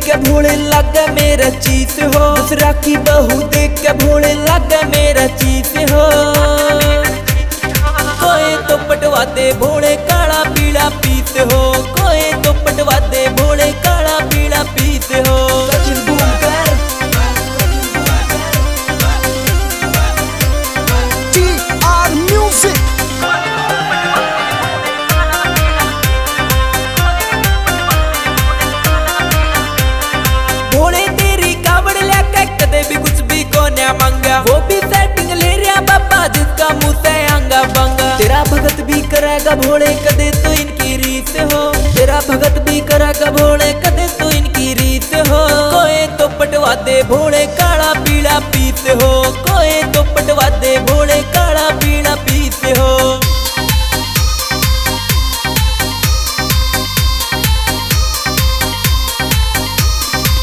के भोले लगे मेरा चीज हो, दूसरा की बहू देख के भोले लगे मेरा चीज हो। कोई तो पटवा दे भोले काला पीला पीस हो, कोई तो पटवा दे भोले काला पीला पीस हो। भोले तेरी कावड़ लेके कदे भी कुछ भी कोन्या मांगा, वो भी सेटिंग ले रहा बाबा जिसका मुंह से आंगा बंगा। तेरा भगत भी करेगा भोले कदे तो इनकी रीत हो, तेरा भगत भी करेगा भोले कदे तो इनकी रीत हो। कोई तो पटवा दे भोले काला पीला पीस हो, कोई तो पटवा दे भोले काला पीला पीस हो।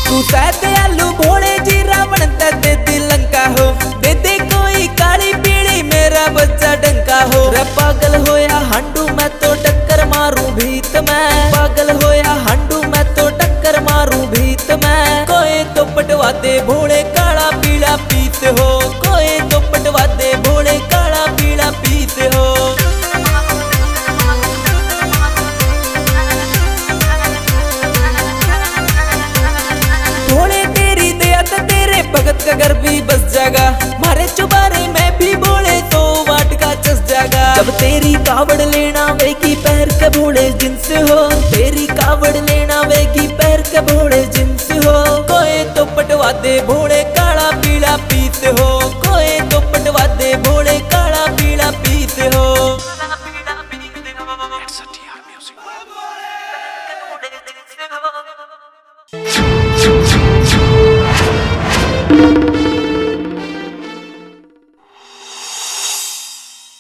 तू दयालु भोले जी रावण दे दे लंका हो, दे दे कोई काली पीली मेरा बच्चा डंका हो। रे पागल होया हांडू मैं तो टक्कर मारूं भीत में, पागल होया हांडू मैं तो टक्कर मारूं भीत में। कोई तो पटवा दे भोले काला पीला पीस हो, कोई तो पटवा दे भोले काला पीला पीस हो। भोले तेरी दया तो तेरे भगत का घर भी बस जागा, मारे चुबारे में भी भोले 100 वाट का चस जागा। जब तेरी कावड़ लेना वेगी पैर के भोले जिनस हो, तेरी कावड़ लेना वेगी पैर के भोले जिनस हो। कोई तो पटवा दे भोले